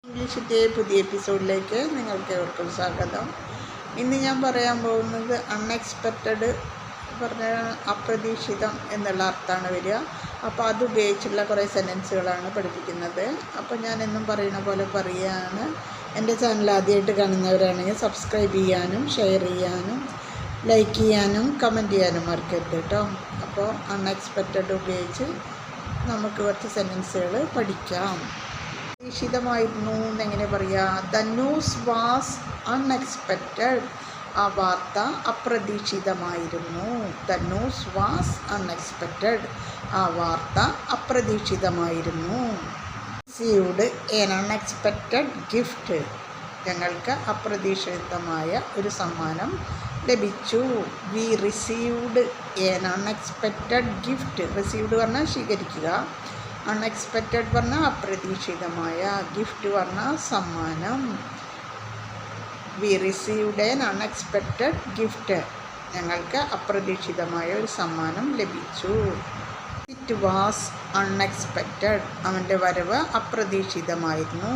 ഇംഗ്ലീഷിൻ്റെ പുതിയ എപ്പിസോഡിലേക്ക് നിങ്ങൾക്ക് ഏവർക്കും സ്വാഗതം. ഇന്ന് ഞാൻ പറയാൻ പോകുന്നത് അൺഎക്സ്പെക്റ്റഡ് പറഞ്ഞ അപ്രതീക്ഷിതം എന്നുള്ള അർത്ഥമാണ് വരിക. അപ്പോൾ അത് ഉപയോഗിച്ചുള്ള കുറേ സെൻറ്റൻസുകളാണ് പഠിപ്പിക്കുന്നത്. അപ്പോൾ ഞാൻ എന്നും പറയുന്ന പോലെ പറയുകയാണ്. എൻ്റെ ചാനൽ ആദ്യമായിട്ട് കാണുന്നവരാണെങ്കിൽ സബ്സ്ക്രൈബ് ചെയ്യാനും ഷെയർ ചെയ്യാനും ലൈക്ക് ചെയ്യാനും കമൻറ്റ് ചെയ്യാനും മറക്കരുത് കേട്ടോ. അപ്പോൾ അൺഎക്സ്പെക്റ്റഡ് ഉപയോഗിച്ച് നമുക്ക് കുറച്ച് സെൻറ്റൻസുകൾ പഠിക്കാം. അപ്രതീക്ഷിതമായിരുന്നു എന്നെങ്ങനെ പറയുക? The news was unexpected. ആ വാർത്ത അപ്രതീക്ഷിതമായിരുന്നു. The news was unexpected. ആ വാർത്ത അപ്രതീക്ഷിതമായിരുന്നു. Received an unexpected gift. ഞങ്ങൾക്ക് അപ്രതീക്ഷിതമായ ഒരു സമ്മാനം ലഭിച്ചു. We received an unexpected gift. Received പറഞ്ഞാൽ സ്വീകരിക്കുക, അൺഎക്സ്പെക്റ്റഡ് പറഞ്ഞാൽ അപ്രതീക്ഷിതമായ, ഗിഫ്റ്റ് പറഞ്ഞാൽ സമ്മാനം. We received an unexpected gift. ഞങ്ങൾക്ക് അപ്രതീക്ഷിതമായ ഒരു സമ്മാനം ലഭിച്ചു. It was unexpected. അവൻ്റെ വരവ് അപ്രതീക്ഷിതമായിരുന്നു.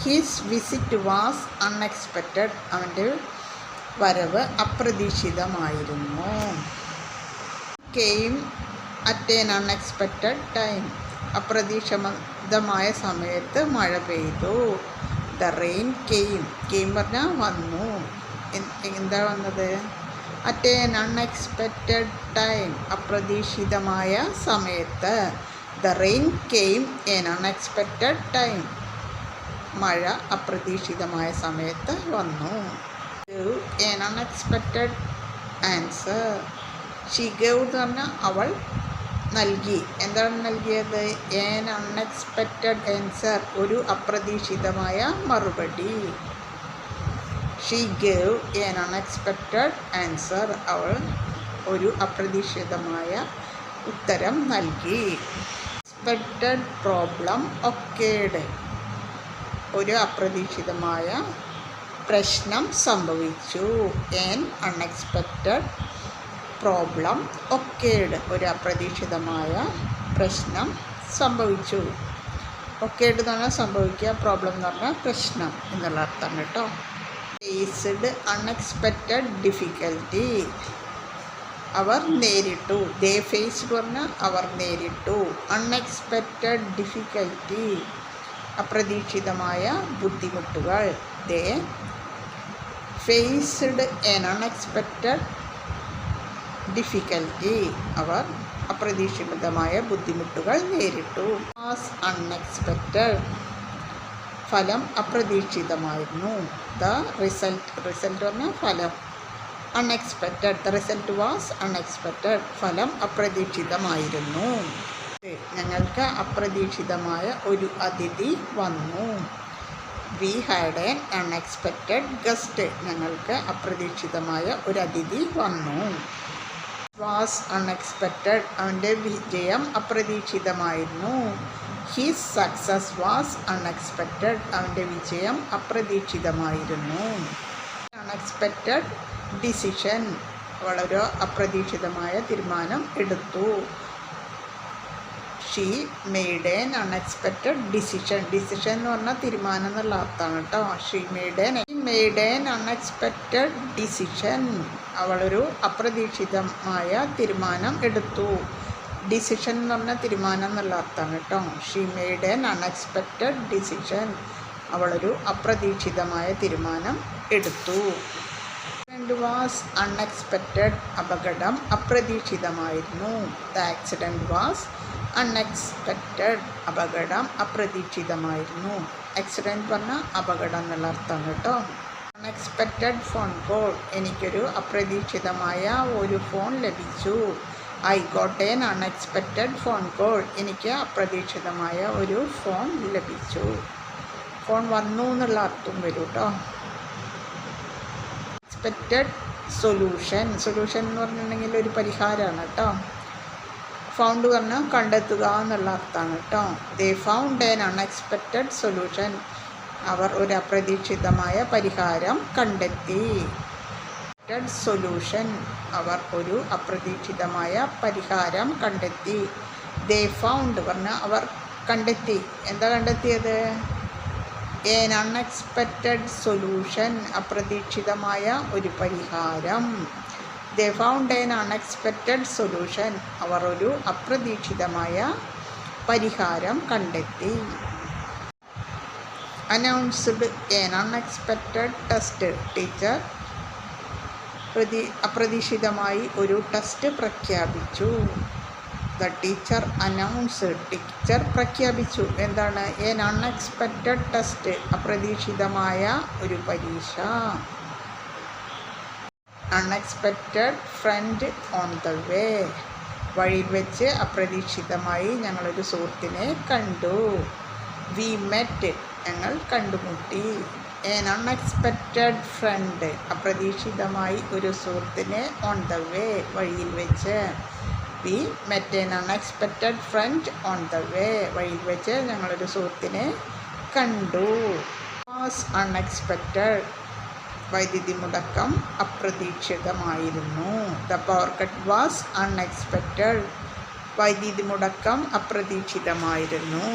His visit was unexpected. അവൻ്റെ വരവ് അപ്രതീക്ഷിതമായിരുന്നു. Came at an unexpected time. അപ്രതീക്ഷിതമായ സമയത്ത് മഴ പെയ്തു. The rain came. കെയിം പറഞ്ഞാൽ വന്നു. എന്താ വന്നത്? At an unexpected time. അപ്രതീക്ഷിതമായ സമയത്ത്. The rain came N unexpected time. മഴ അപ്രതീക്ഷിതമായ സമയത്ത് വന്നു. N unexpected answer. She gave എന്ന് പറഞ്ഞാൽ അവൾ നൽകി. എന്താണ് നൽകിയത്? N unexpected answer. ഒരു അപ്രതീക്ഷിതമായ മറുപടി. She gave N unexpected answer. അവൾ ഒരു അപ്രതീക്ഷിതമായ ഉത്തരം നൽകി. Expected problem ഒക്കേഡ്. ഒരു അപ്രതീക്ഷിതമായ പ്രശ്നം സംഭവിച്ചു. N unexpected problem ഒക്കേഡ്. ഒരു അപ്രതീക്ഷിതമായ പ്രശ്നം സംഭവിച്ചു. ഒക്കേഡ് എന്ന് പറഞ്ഞാൽ സംഭവിക്കുക, പ്രോബ്ലം എന്ന് പറഞ്ഞാൽ പ്രശ്നം എന്നുള്ള അർത്ഥം കേട്ടോ. Faced unexpected difficulty. അവർ നേരിട്ടു. ദേ ഫേസ്ഡ് പറഞ്ഞാൽ അവർ നേരിട്ടു. അൺഎക്സ്പെക്റ്റഡ് ഡിഫിക്കൽറ്റി അപ്രതീക്ഷിതമായ ബുദ്ധിമുട്ടുകൾ. They faced an unexpected difficulty. അവർ അപ്രതീക്ഷിതമായ ബുദ്ധിമുട്ടുകൾ നേരിട്ടു. Was unexpected. ഫലം അപ്രതീക്ഷിതമായിരുന്നു. ദ റിസൾട്ട് പറഞ്ഞാൽ ഫലം. Unexpected. The result was unexpected. ഫലം അപ്രതീക്ഷിതമായിരുന്നു. ഞങ്ങൾക്ക് അപ്രതീക്ഷിതമായ ഒരു അതിഥി വന്നു. We had an unexpected guest. ഞങ്ങൾക്ക് അപ്രതീക്ഷിതമായ ഒരു അതിഥി വന്നു. Was unexpected. അവൻ്റെ വിജയം അപ്രതീക്ഷിതമായിരുന്നു. His success was unexpected. അവൻ്റെ വിജയം അപ്രതീക്ഷിതമായിരുന്നു. Unexpected decision. വളരെ അപ്രതീക്ഷിതമായ തീരുമാനം എടുത്തു. She made an unexpected decision. Decision എന്ന് പറഞ്ഞാൽ തീരുമാനം എന്നുള്ള അർത്ഥമാണ് കേട്ടോ. She made an unexpected decision. അവളൊരു അപ്രതീക്ഷിതമായ തീരുമാനം എടുത്തു. ഡിസിഷൻ എന്ന് പറഞ്ഞാൽ തീരുമാനം എന്നുള്ള അർത്ഥമാണ് കേട്ടോ. She made an unexpected decision. അവളൊരു അപ്രതീക്ഷിതമായ തീരുമാനം എടുത്തു. Accident was unexpected. അപകടം അപ്രതീക്ഷിതമായിരുന്നു. The accident was unexpected. അപകടം അപ്രതീക്ഷിതമായിരുന്നു. ആക്സിഡൻറ്റ് പറഞ്ഞാൽ അപകടം എന്നുള്ള അർത്ഥം കേട്ടോ. Unexpected phone call. എനിക്കൊരു അപ്രതീക്ഷിതമായ ഒരു ഫോൺ ലഭിച്ചു. I got an unexpected phone call. എനിക്ക് അപ്രതീക്ഷിതമായ ഒരു ഫോൺ ലഭിച്ചു. ഫോൺ വന്നു എന്നുള്ള അർത്ഥം വരും കേട്ടോ. Expected solution. സൊല്യൂഷൻ എന്ന് പറഞ്ഞിട്ടുണ്ടെങ്കിൽ ഒരു പരിഹാരമാണ് കേട്ടോ. ഫൗണ്ട് പറഞ്ഞാൽ കണ്ടെത്തുക എന്നുള്ള അർത്ഥമാണ് കേട്ടോ. They found an unexpected solution. അവർ ഒരു അപ്രതീക്ഷിതമായ പരിഹാരം കണ്ടെത്തി. സൊല്യൂഷൻ. അവർ ഒരു അപ്രതീക്ഷിതമായ പരിഹാരം കണ്ടെത്തി. ദേ ഫൗണ്ട് പറഞ്ഞാൽ അവർ കണ്ടെത്തി. എന്താ കണ്ടെത്തിയത്? an unexpected solution, അപ്രതീക്ഷിതമായ ഒരു പരിഹാരം. They found an unexpected solution, അവർ ഒരു അപ്രതീക്ഷിതമായ പരിഹാരം കണ്ടെത്തി. Announced an unexpected test, teacher അപ്രതീക്ഷിതമായി ഒരു ടെസ്റ്റ് പ്രഖ്യാപിച്ചു. The teacher announced, ടീച്ചർ പ്രഖ്യാപിച്ചു. എന്താണ്? an unexpected test, അപ്രതീക്ഷിതമായ ഒരു പരീക്ഷ. unexpected friend on the way, വഴിയിൽ വെച്ച് അപ്രതീക്ഷിതമായി ഞങ്ങളൊരു സുഹൃത്തിനെ കണ്ടു. we met, ഞങ്ങൾ കണ്ടുമുട്ടി. an unexpected friend, അപ്രതീക്ഷിതമായി ഒരു സുഹൃത്തിനെ on the way, വഴിയിൽ വെച്ച്. we met an unexpected friend on the way, വഴിയിൽ വെച്ച് ഞങ്ങളൊരു സുഹൃത്തിനെ കണ്ടു. was unexpected, വൈദ്യുതി മുടക്കം അപ്രതീക്ഷിതമായിരുന്നു. the power cut was unexpected, വൈദ്യുതി മുടക്കം അപ്രതീക്ഷിതമായിരുന്നു.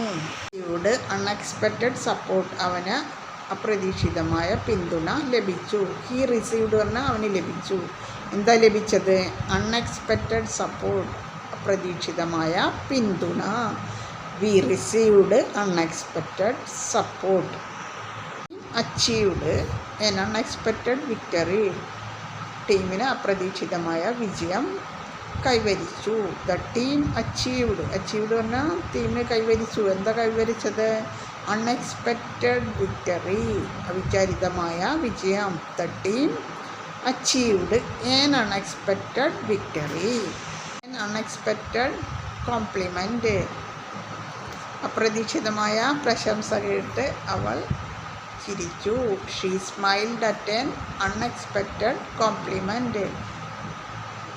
ഇവിടെ അൺഎക്സ്പെക്റ്റഡ് സപ്പോർട്ട്, അവന് അപ്രതീക്ഷിതമായ പിന്തുണ ലഭിച്ചു. ഹി റിസീവ്ഡ് പറഞ്ഞാൽ അവന് ലഭിച്ചു. എന്താ ലഭിച്ചത്? അൺഎക്സ്പെക്റ്റഡ് സപ്പോർട്ട്, അപ്രതീക്ഷിതമായ പിന്തുണ. We received unexpected support. Achieved an unexpected victory, ടീമിന് അപ്രതീക്ഷിതമായ വിജയം കൈവരിച്ചു. ദ ടീം അച്ചീവ്ഡ്, അച്ചീവ്ഡ് പറഞ്ഞാൽ ടീമിന് കൈവരിച്ചു. എന്താ കൈവരിച്ചത്? അൺഎക്സ്പെക്റ്റഡ് വിക്ടറി, അവിചാരിതമായ വിജയം. The team achieved an unexpected victory. an unexpected compliment, അപ്രതീക്ഷിതമായ പ്രശംസ കേട്ട് അവൾ ചിരിച്ചു. She smiled at an unexpected compliment,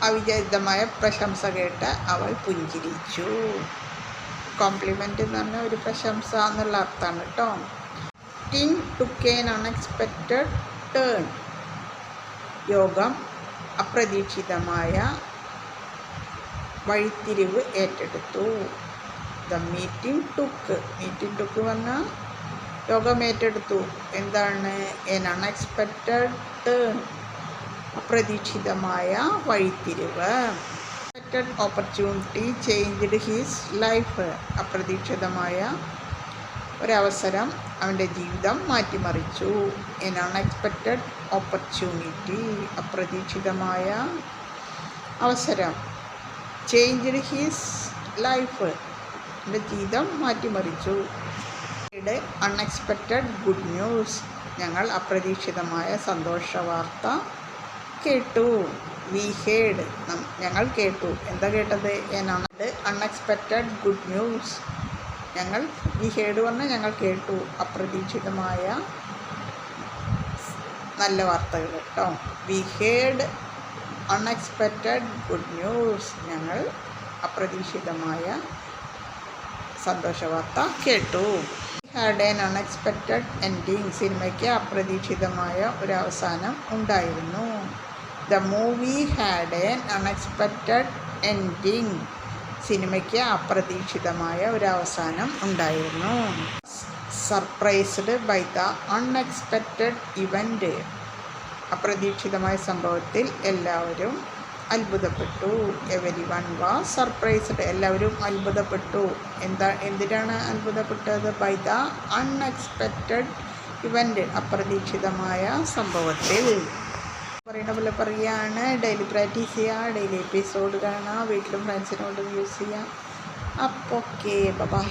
അവിചാരിതമായ പ്രശംസ കേട്ട് അവൾ പുഞ്ചിരിച്ചു. കോംപ്ലിമെൻ്റ് എന്ന് പറഞ്ഞാൽ ഒരു പ്രശംസ എന്നുള്ള അർത്ഥമാണ് കേട്ടോ. Thing took an unexpected turn, യോഗം അപ്രതീക്ഷിതമായ വഴിത്തിരിവ് ഏറ്റെടുത്തു. ദ മീറ്റിംഗ് ടുക്ക് പറഞ്ഞാൽ യോഗം ഏറ്റെടുത്തു. എന്താണ്? an unexpected turn, അപ്രതീക്ഷിതമായ വഴിത്തിരിവ്. unexpected opportunity changed his life, അപ്രതീക്ഷിതമായ ഒരവസരം അവൻ്റെ ജീവിതം മാറ്റിമറിച്ചു. an unexpected opportunity, അപ്രതീക്ഷിതമായ അവസരം. changed his life, അവൻ്റെ ജീവിതം മാറ്റിമറിച്ചു. unexpected good news, ഞങ്ങൾ അപ്രതീക്ഷിതമായ സന്തോഷ വാർത്ത കേട്ടു. we heard, ഞങ്ങൾ കേട്ടു. എന്താ കേട്ടത്? unexpected good news, ഞങ്ങൾ we heard പറഞ്ഞാൽ ഞങ്ങൾ കേട്ടു അപ്രതീക്ഷിതമായ നല്ല വാർത്തകൾ കേട്ടോ. we heard unexpected good news, ഞങ്ങൾ അപ്രതീക്ഷിതമായ സന്തോഷ വാർത്ത കേട്ടു. had an unexpected ending, സിനിമയ്ക്ക് അപ്രതീക്ഷിതമായ ഒരു അവസാനം ഉണ്ടായിരുന്നു. the movie had an unexpected ending, സിനിമയ്ക്ക് അപ്രതീക്ഷിതമായ ഒരു അവസാനം ഉണ്ടായിരുന്നു. Surprised by the unexpected event, അപ്രതീക്ഷിതമായ സംഭവത്തിൽ എല്ലാവരും അത്ഭുതപ്പെട്ടു. എവരി വൺ വാസ് സർപ്രൈസ്ഡ്, എല്ലാവരും അത്ഭുതപ്പെട്ടു. എന്തിനാണ് അത്ഭുതപ്പെട്ടത്? ബൈ ദ അൺഎക്സ്പെക്റ്റഡ് ഇവൻ്റ്, അപ്രതീക്ഷിതമായ സംഭവത്തിൽ. പറയുന്ന പോലെ പറയുകയാണ്. ഡെയിലി പ്രാക്ടീസ് ചെയ്യുക, ഡെയിലി എപ്പിസോഡ് കാണുക, വീട്ടിലും ഫ്രണ്ട്സിനോടും യൂസ് ചെയ്യുക. അപ്പോൾ ഓക്കെ, ബൈ.